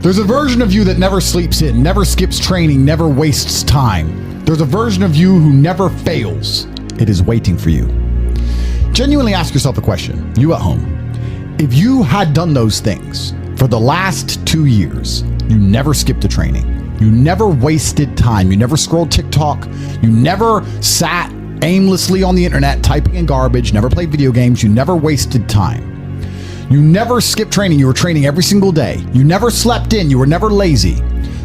There's a version of you that never sleeps in, never skips training, never wastes time. There's a version of you who never fails. It is waiting for you. Genuinely ask yourself a question, you at home. If you had done those things for the last 2 years, you never skipped a training, you never wasted time, you never scrolled TikTok, you never sat aimlessly on the internet typing in garbage, never played video games, you never wasted time. You never skipped training, you were training every single day. You never slept in, you were never lazy.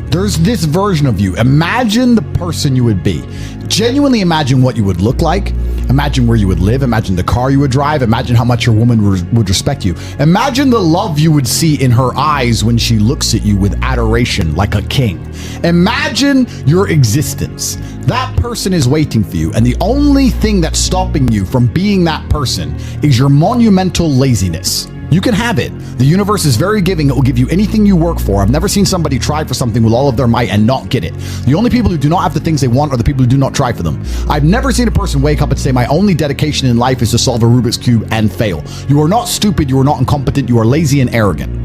There's this version of you. Imagine the person you would be. Genuinely imagine what you would look like. Imagine where you would live. Imagine the car you would drive. Imagine how much your woman would respect you. Imagine the love you would see in her eyes when she looks at you with adoration like a king. Imagine your existence. That person is waiting for you, and the only thing that's stopping you from being that person is your monumental laziness. You can have it. The universe is very giving. It will give you anything you work for. I've never seen somebody try for something with all of their might and not get it. The only people who do not have the things they want are the people who do not try for them. I've never seen a person wake up and say, my only dedication in life is to solve a Rubik's Cube and fail. You are not stupid. You are not incompetent. You are lazy and arrogant.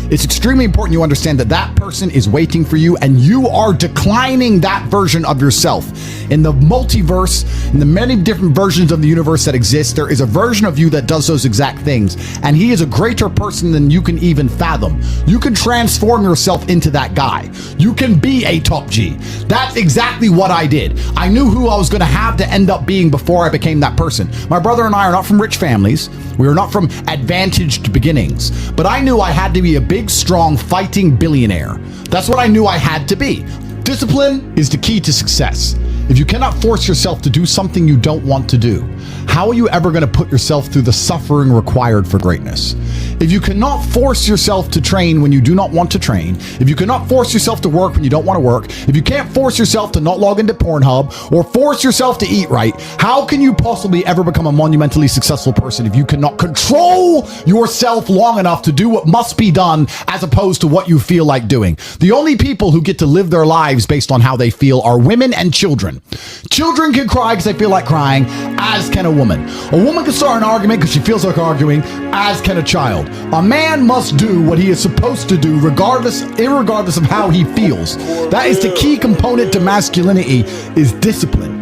It's extremely important you understand that that person is waiting for you, and you are declining that version of yourself. In the multiverse, in the many different versions of the universe that exist, there is a version of you that does those exact things, and he is a greater person than you can even fathom. You can transform yourself into that guy. You can be a top G. That's exactly what I did. I knew who I was going to have to end up being before I became that person. My brother and I are not from rich families. We are not from advantaged beginnings, but I knew I had to be a big, strong, fighting billionaire. That's what I knew I had to be. Discipline is the key to success. If you cannot force yourself to do something you don't want to do, how are you ever going to put yourself through the suffering required for greatness? If you cannot force yourself to train when you do not want to train, if you cannot force yourself to work when you don't want to work, if you can't force yourself to not log into Pornhub or force yourself to eat right, how can you possibly ever become a monumentally successful person if you cannot control yourself long enough to do what must be done as opposed to what you feel like doing? The only people who get to live their lives based on how they feel are women and children. Children can cry because they feel like crying, as can a woman. A woman can start an argument because she feels like arguing, as can a child. A man must do what he is supposed to do irregardless of how he feels. That is the key component to masculinity, is discipline.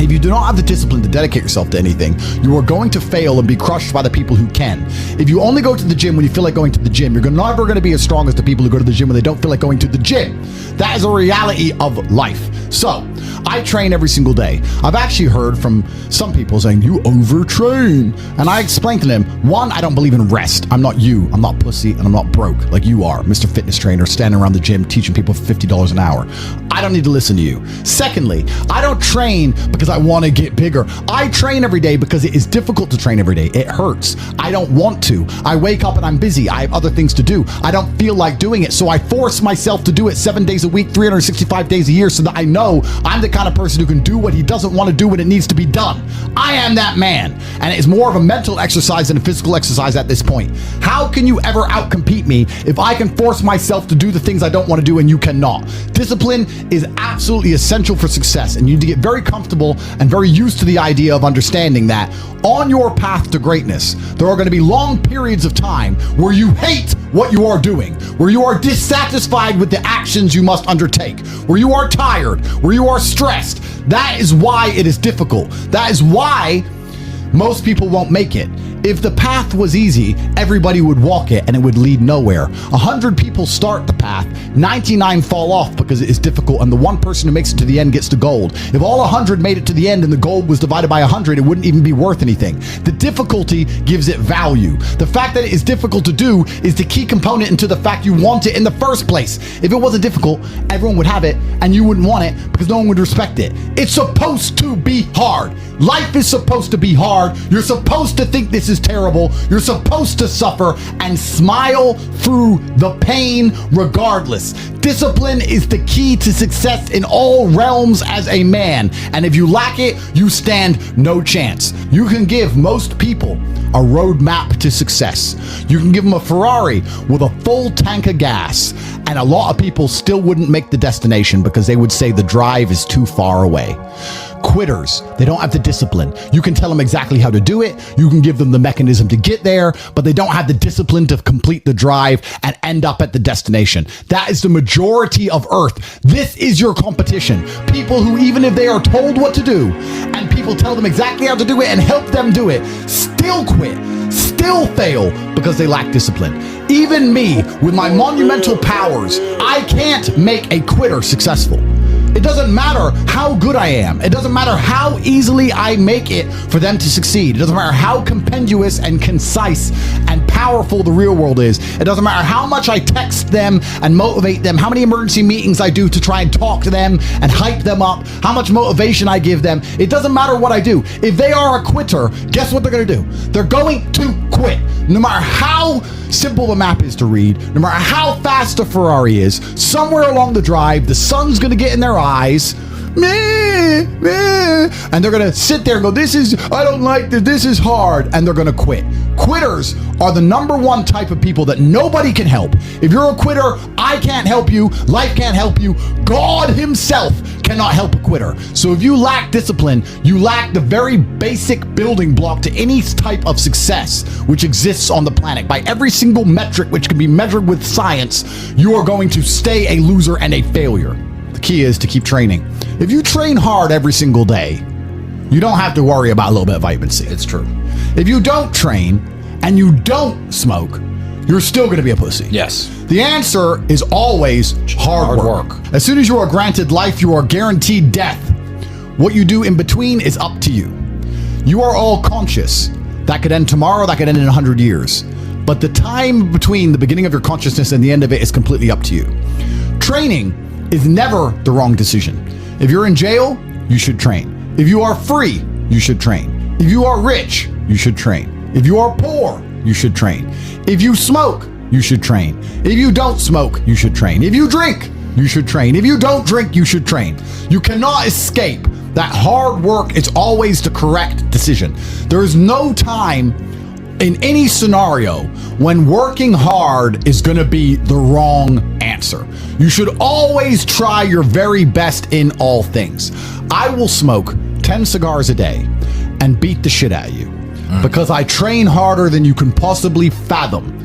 If you do not have the discipline to dedicate yourself to anything, you are going to fail and be crushed by the people who can. If you only go to the gym when you feel like going to the gym, you're never going to be as strong as the people who go to the gym when they don't feel like going to the gym. That is a reality of life. So, I train every single day. I've actually heard from some people saying, you overtrain. And I explained to them, one, I don't believe in rest. I'm not you. I'm not pussy, and I'm not broke like you are, Mr. Fitness Trainer, standing around the gym teaching people for $50 an hour. I don't need to listen to you. Secondly, I don't train because I want to get bigger. I train every day because it is difficult to train every day. It hurts. I don't want to. I wake up and I'm busy. I have other things to do. I don't feel like doing it. So I force myself to do it 7 days a week, 365 days a year, so that I know I'm the kind of person who can do what he doesn't want to do when it needs to be done. I am that man. And it's more of a mental exercise than a physical exercise at this point. How can you ever outcompete me if I can force myself to do the things I don't want to do and you cannot? Discipline is absolutely essential for success, and you need to get very comfortable and very used to the idea of understanding that on your path to greatness, there are going to be long periods of time where you hate what you are doing, where you are dissatisfied with the actions you must undertake, where you are tired, where you are stressed. That is why it is difficult. That is why most people won't make it. If the path was easy, everybody would walk it and it would lead nowhere. 100 people start the path, 99 fall off because it is difficult, and the one person who makes it to the end gets the gold. If all 100 made it to the end and the gold was divided by 100, it wouldn't even be worth anything. The difficulty gives it value. The fact that it is difficult to do is the key component into the fact you want it in the first place. If it wasn't difficult, everyone would have it and you wouldn't want it because no one would respect it. It's supposed to be hard. Life is supposed to be hard. You're supposed to think this is terrible. You're supposed to suffer and smile through the pain regardless. Discipline is the key to success in all realms as a man. And if you lack it, you stand no chance. You can give most people a roadmap to success. You can give them a Ferrari with a full tank of gas, and a lot of people still wouldn't make the destination because they would say the drive is too far away. quitters. They don't have the discipline. You can tell them exactly how to do it. You can give them the mechanism to get there, but they don't have the discipline to complete the drive and end up at the destination. That is the majority of Earth. This is your competition. People who, even if they are told what to do and people tell them exactly how to do it and help them do it, still quit, still fail because they lack discipline. Even me, with my monumental powers, I can't make a quitter successful. It doesn't matter how good I am. It doesn't matter how easily I make it for them to succeed. It doesn't matter how compendious and concise and powerful the real world is. It doesn't matter how much I text them and motivate them, how many emergency meetings I do to try and talk to them and hype them up, how much motivation I give them. It doesn't matter what I do. If they are a quitter, guess what they're going to do? They're going to quit. No matter how simple the map is to read, no matter how fast the Ferrari is, somewhere along the drive, the sun's going to get in their eyes, meh, meh, and they're going to sit there and go, I don't like this, this is hard, and they're going to quit. Quitters are the number one type of people that nobody can help. If you're a quitter, I can't help you, life can't help you, God himself cannot help a quitter. So if you lack discipline, you lack the very basic building block to any type of success which exists on the planet. By every single metric which can be measured with science, you are going to stay a loser and a failure. The key is to keep training. If you train hard every single day, you don't have to worry about a little bit of vitamin C. It's true. If you don't train and you don't smoke, you're still going to be a pussy. Yes. The answer is always hard work. As soon as you are granted life, you are guaranteed death. What you do in between is up to you. You are all conscious. That could end tomorrow, that could end in 100 years. But the time between the beginning of your consciousness and the end of it is completely up to you. Training is never the wrong decision. If you're in jail, you should train. If you are free, you should train. If you are rich, you should train. If you are poor, you should train. If you smoke, you should train. If you don't smoke, you should train. If you drink, you should train. If you don't drink, you should train. You cannot escape that hard work is always the correct decision. There is no time in any scenario when working hard is going to be the wrong answer. You should always try your very best in all things. I will smoke 10 cigars a day and beat the shit out of you because I train harder than you can possibly fathom.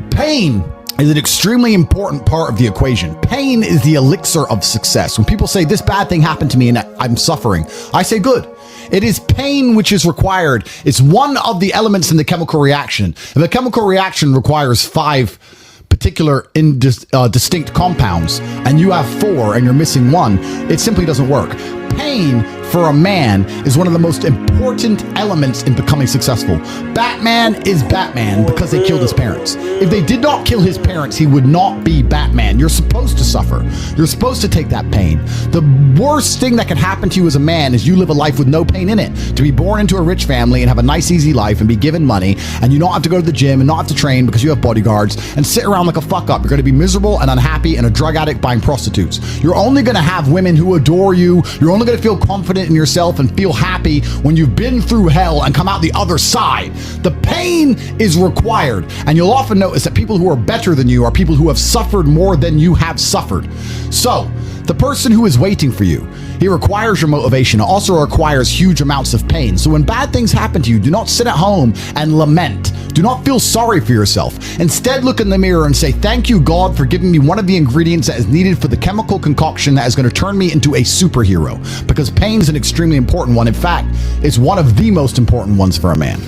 Pain is an extremely important part of the equation. Pain is the elixir of success. When people say this bad thing happened to me and I'm suffering, I say good. It is pain which is required. It's one of the elements in the chemical reaction. If a chemical reaction requires 5 particular distinct compounds and you have 4 and you're missing 1, it simply doesn't work. Pain for a man is one of the most important elements in becoming successful. Batman is Batman because they killed his parents. If they did not kill his parents, he would not be Batman. You're supposed to suffer. You're supposed to take that pain. The worst thing that can happen to you as a man is you live a life with no pain in it. To be born into a rich family and have a nice, easy life and be given money and you don't have to go to the gym and not have to train because you have bodyguards and sit around like a fuck up. You're going to be miserable and unhappy and a drug addict buying prostitutes. You're only going to have women who adore you. You're only going to feel confident in yourself and feel happy when you've been through hell and come out the other side. The pain is required, and you'll often notice that people who are better than you are people who have suffered more than you have suffered. So the person who is waiting for you, he requires your motivation. It also requires huge amounts of pain. So when bad things happen to you, do not sit at home and lament. Do not feel sorry for yourself. Instead, look in the mirror and say, thank you, God, for giving me one of the ingredients that is needed for the chemical concoction that is going to turn me into a superhero. Because pain is an extremely important one. In fact, it's one of the most important ones for a man.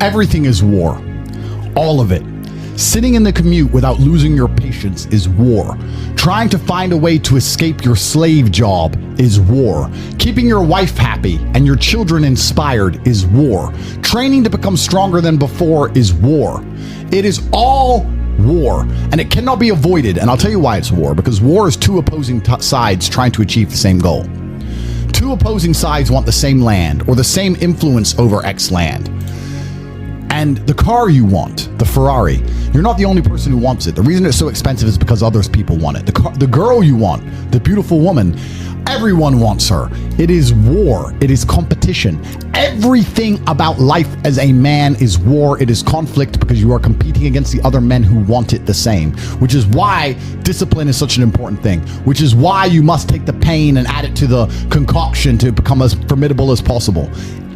Everything is war. All of it. Sitting in the commute without losing your patience is war. Trying to find a way to escape your slave job is war. Keeping your wife happy and your children inspired is war. Training to become stronger than before is war. It is all war, and it cannot be avoided. And I'll tell you why it's war, because war is 2 opposing sides trying to achieve the same goal. 2 opposing sides want the same land or the same influence over X land. And the car you want, the Ferrari, you're not the only person who wants it. The reason it's so expensive is because other people want it. The girl you want, the beautiful woman, Everyone wants her. It is war. It is competition. Everything about life as a man is war. It is conflict because you are competing against the other men who want it the same, which is why discipline is such an important thing, which is why you must take the pain and add it to the concoction to become as formidable as possible.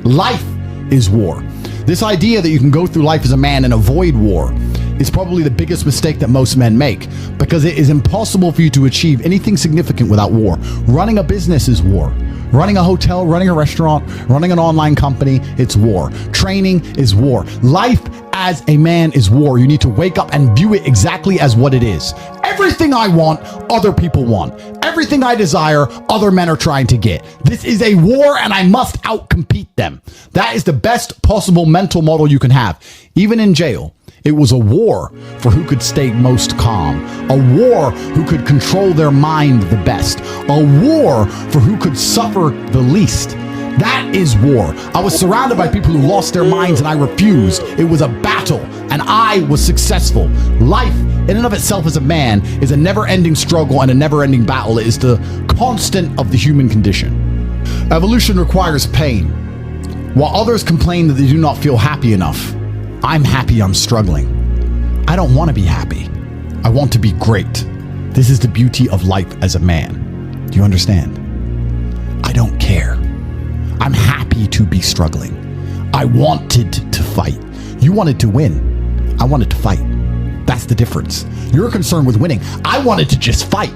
Life is war. This idea that you can go through life as a man and avoid war is probably the biggest mistake that most men make, because it is impossible for you to achieve anything significant without war. Running a business is war. Running a hotel, running a restaurant, running an online company, it's war. Training is war. Life as a man is war. You need to wake up and view it exactly as what it is. Everything I want, other people want. Everything I desire, other men are trying to get. This is a war and I must outcompete them. That is the best possible mental model you can have. Even in jail, it was a war for who could stay most calm, a war who could control their mind the best, a war for who could suffer the least. That is war. I was surrounded by people who lost their minds and I refused. It was a battle and I was successful. Life in and of itself as a man is a never-ending struggle and a never-ending battle. It is the constant of the human condition. Evolution requires pain. While others complain that they do not feel happy enough, I'm happy I'm struggling. I don't want to be happy. I want to be great. This is the beauty of life as a man. Do you understand? I don't care. I'm happy to be struggling. I wanted to fight. You wanted to win. I wanted to fight. That's the difference. You're concerned with winning. I wanted to just fight.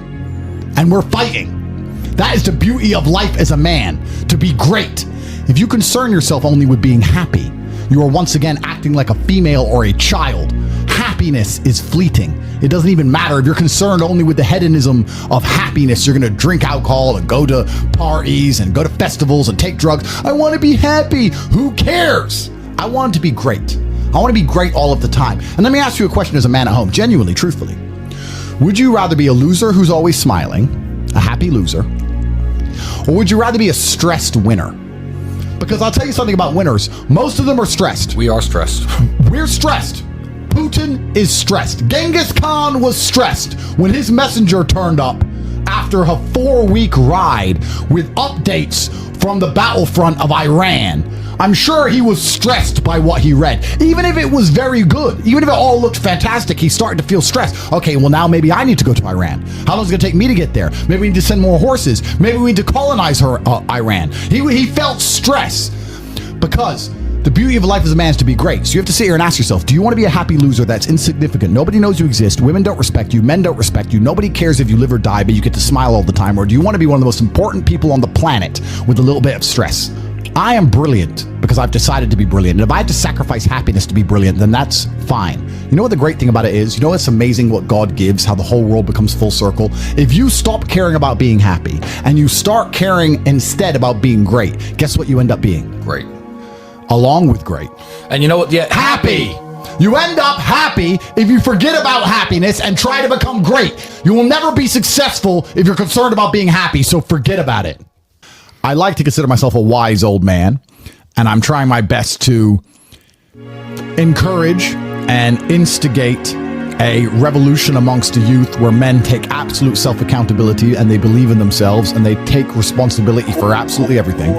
And we're fighting. That is the beauty of life as a man, to be great. If you concern yourself only with being happy, you are once again acting like a female or a child. Happiness is fleeting. It doesn't even matter if you're concerned only with the hedonism of happiness. You're going to drink alcohol and go to parties and go to festivals and take drugs. I want to be happy. Who cares? I want to be great. I want to be great all of the time. And let me ask you a question as a man at home, genuinely, truthfully. Would you rather be a loser who's always smiling, a happy loser, or would you rather be a stressed winner? Because I'll tell you something about winners. Most of them are stressed. We are stressed. We're stressed. Putin is stressed. Genghis Khan was stressed when his messenger turned up after a 4-week ride with updates from the battlefront of Iran. I'm sure he was stressed by what he read. Even if it was very good, even if it all looked fantastic, he's starting to feel stressed. Okay, well now maybe I need to go to Iran. How long is it going to take me to get there? Maybe we need to send more horses. Maybe we need to colonize Iran. He felt stress because the beauty of life as a man is to be great. So you have to sit here and ask yourself, do you want to be a happy loser that's insignificant? Nobody knows you exist. Women don't respect you. Men don't respect you. Nobody cares if you live or die, but you get to smile all the time. Or do you want to be one of the most important people on the planet with a little bit of stress? I am brilliant because I've decided to be brilliant. And if I had to sacrifice happiness to be brilliant, then that's fine. You know what the great thing about it is? You know it's amazing what God gives, how the whole world becomes full circle? If you stop caring about being happy and you start caring instead about being great, guess what you end up being? Great. Along with great. And you know what? Yeah, happy. You end up happy if you forget about happiness and try to become great. You will never be successful if you're concerned about being happy, so forget about it. I like to consider myself a wise old man, and I'm trying my best to encourage and instigate a revolution amongst the youth where men take absolute self-accountability and they believe in themselves and they take responsibility for absolutely everything.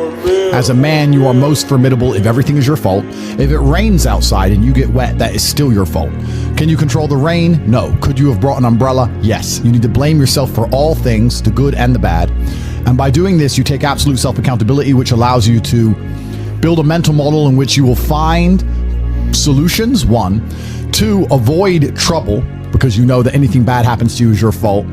As a man, you are most formidable if everything is your fault. If it rains outside and you get wet, that is still your fault. Can you control the rain? No. Could you have brought an umbrella? Yes. You need to blame yourself for all things, the good and the bad. And by doing this, you take absolute self-accountability, which allows you to build a mental model in which you will find solutions, 1. 2, avoid trouble, because you know that anything bad happens to you is your fault.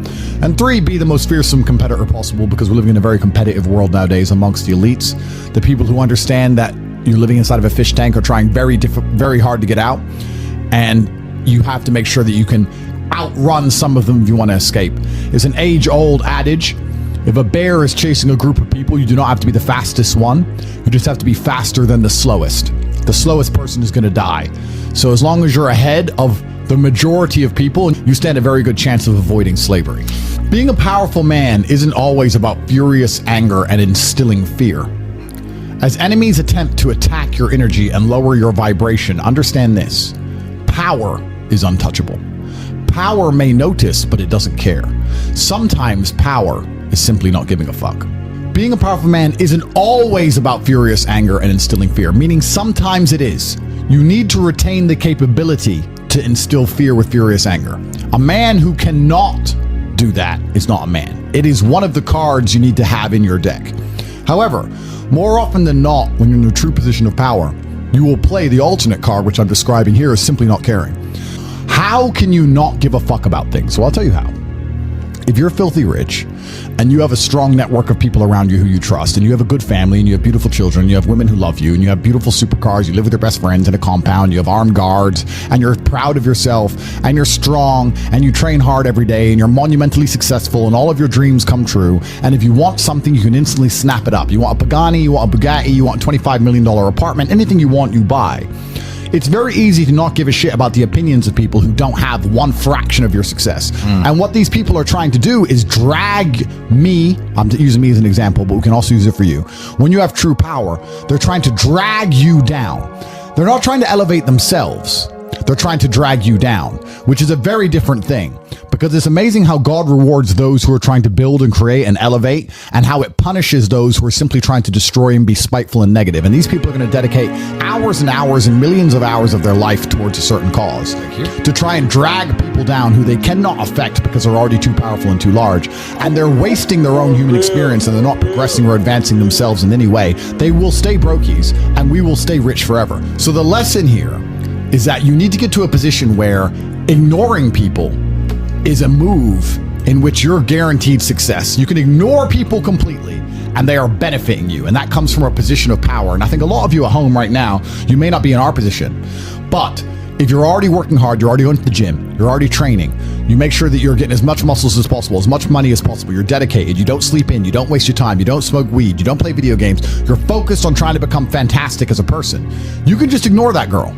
And 3, be the most fearsome competitor possible, because we're living in a very competitive world nowadays amongst the elites. The people who understand that you're living inside of a fish tank are trying very hard to get out. And you have to make sure that you can outrun some of them if you want to escape. It's an age-old adage. If a bear is chasing a group of people, you do not have to be the fastest one. You just have to be faster than the slowest. The slowest person is going to die. So as long as you're ahead of the majority of people, you stand a very good chance of avoiding slavery. Being a powerful man isn't always about furious anger and instilling fear. As enemies attempt to attack your energy and lower your vibration, understand this: power is untouchable. Power may notice, but it doesn't care. Sometimes power is simply not giving a fuck. Being a powerful man isn't always about furious anger and instilling fear, meaning sometimes it is. You need to retain the capability to instill fear with furious anger. A man who cannot do that is not a man. It is one of the cards you need to have in your deck. However, more often than not, when you're in a true position of power, you will play the alternate card, which I'm describing here as simply not caring. How can you not give a fuck about things? So I'll tell you how. If you're filthy rich and you have a strong network of people around you who you trust, and you have a good family, and you have beautiful children, you have women who love you, and you have beautiful supercars, you live with your best friends in a compound, you have armed guards, and you're proud of yourself, and you're strong, and you train hard every day, and you're monumentally successful, and all of your dreams come true, and if you want something, you can instantly snap it up. You want a Pagani, you want a Bugatti, you want a $25 million apartment, anything you want, you buy. It's very easy to not give a shit about the opinions of people who don't have one fraction of your success. And what these people are trying to do is drag me, I'm using me as an example, but we can also use it for you. When you have true power, they're trying to drag you down. They're not trying to elevate themselves. They're trying to drag you down, which is a very different thing. Because it's amazing how God rewards those who are trying to build and create and elevate, and how it punishes those who are simply trying to destroy and be spiteful and negative. And these people are going to dedicate hours and hours and millions of hours of their life towards a certain cause to try and drag people down who they cannot affect because they're already too powerful and too large. And they're wasting their own human experience, and they're not progressing or advancing themselves in any way. They will stay brokies, and we will stay rich forever. So the lesson here is that you need to get to a position where ignoring people is a move in which you're guaranteed success. You can ignore people completely and they are benefiting you. And that comes from a position of power. And I think a lot of you at home right now, you may not be in our position, but if you're already working hard, you're already going to the gym, you're already training, you make sure that you're getting as much muscles as possible, as much money as possible, you're dedicated, you don't sleep in, you don't waste your time, you don't smoke weed, you don't play video games, you're focused on trying to become fantastic as a person. You can just ignore that girl.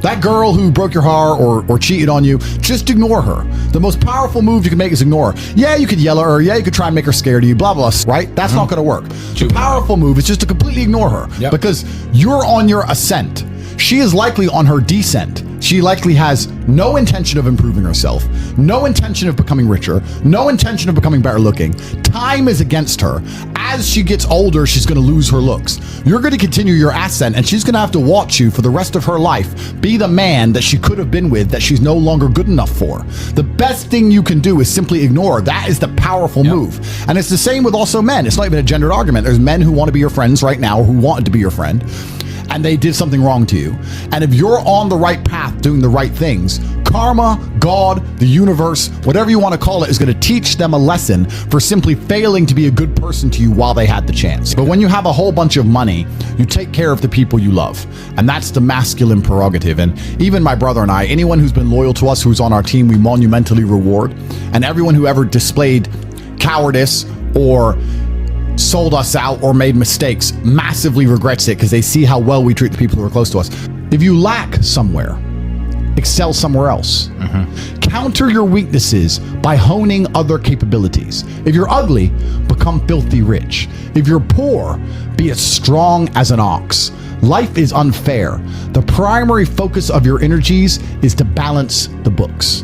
That girl who broke your heart or cheated on you, just ignore her. The most powerful move you can make is ignore her. Yeah, you could yell at her. Yeah, you could try and make her scared of you, blah, blah, right? That's not going to work. The powerful move is just to completely ignore her because you're on your ascent. She is likely on her descent. She likely has no intention of improving herself, no intention of becoming richer, no intention of becoming better looking. Time is against her. As she gets older, she's going to lose her looks. You're going to continue your ascent, and she's going to have to watch you for the rest of her life be the man that she could have been with that she's no longer good enough for. The best thing you can do is simply ignore her. That is the powerful move. And it's the same with also men. It's not even a gendered argument. There's men who want to be your friends right now, or who wanted to be your friend, and they did something wrong to you. And if you're on the right path doing the right things, karma, God, the universe, whatever you want to call it, is going to teach them a lesson for simply failing to be a good person to you while they had the chance. But when you have a whole bunch of money, you take care of the people you love. And that's the masculine prerogative. And even my brother and I, anyone who's been loyal to us, who's on our team, we monumentally reward. And everyone who ever displayed cowardice or sold us out or made mistakes massively regrets it because they see how well we treat the people who are close to us. If you lack somewhere, excel somewhere else. Counter your weaknesses by honing other capabilities. If you're ugly, become filthy rich. If you're poor, be as strong as an ox. Life is unfair. The primary focus of your energies is to balance the books.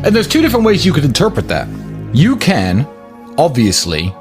And there's two different ways you could interpret that. You can, obviously,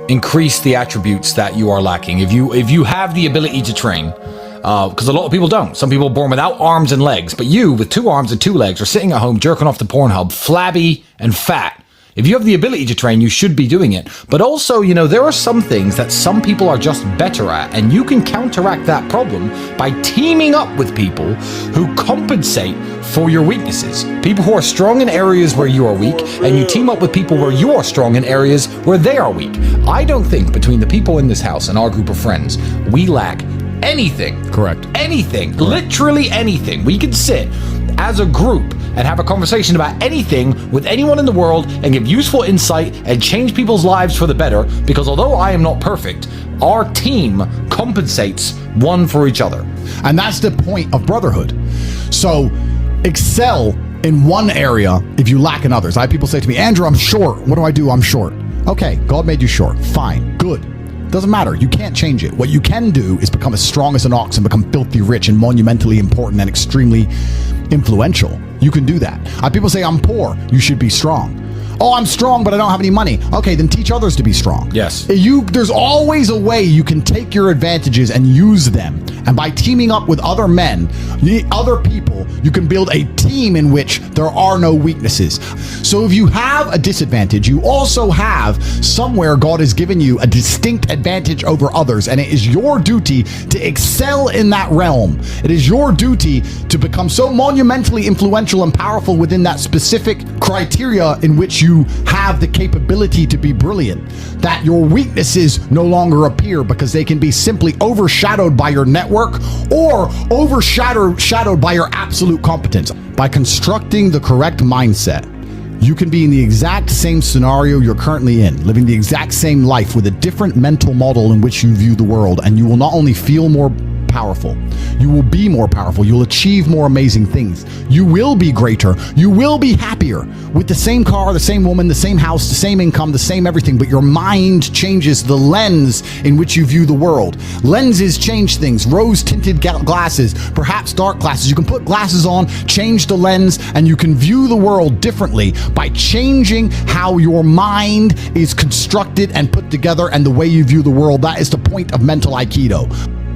increase the attributes that you are lacking. If you have the ability to train, because a lot of people don't. Some people are born without arms and legs, but you, with 2 arms and 2 legs, are sitting at home jerking off the Pornhub, flabby and fat. If you have the ability to train, you should be doing it. But also, you know, there are some things that some people are just better at, and you can counteract that problem by teaming up with people who compensate for your weaknesses. People who are strong in areas where you are weak, and you team up with people where you are strong in areas where they are weak. I don't think between the people in this house and our group of friends, we lack anything. Correct. Anything. Correct. Literally anything. We can sit as a group and have a conversation about anything with anyone in the world and give useful insight and change people's lives for the better, because although I am not perfect, our team compensates one for each other. And that's the point of brotherhood. So excel in one area if you lack in others. I have people say to me, Andrew, I'm short. What do? I'm short. Okay, God made you short. Fine, good. Doesn't matter. You can't change it. What you can do is become as strong as an ox and become filthy rich and monumentally important and extremely influential. You can do that. People say, I'm poor. You should be strong. Oh, I'm strong, but I don't have any money. Okay, then teach others to be strong. Yes. There's always a way you can take your advantages and use them. And by teaming up with other men, other people, you can build a team in which there are no weaknesses. So if you have a disadvantage, you also have somewhere God has given you a distinct advantage over others. And it is your duty to excel in that realm. It is your duty to become so monumentally influential and powerful within that specific criteria in which you have the capability to be brilliant, that your weaknesses no longer appear because they can be simply overshadowed by your network or overshadowed by your absolute competence. By constructing the correct mindset, you can be in the exact same scenario you're currently in, living the exact same life with a different mental model in which you view the world, and you will not only feel more powerful, you will be more powerful, you'll achieve more amazing things, you will be greater, you will be happier with the same car, the same woman, the same house, the same income, the same everything, but your mind changes the lens in which you view the world. Lenses change things. Rose-tinted glasses, perhaps dark glasses. You can put glasses on, change the lens, and you can view the world differently by changing how your mind is constructed and put together and the way you view the world. That is the point of mental Aikido.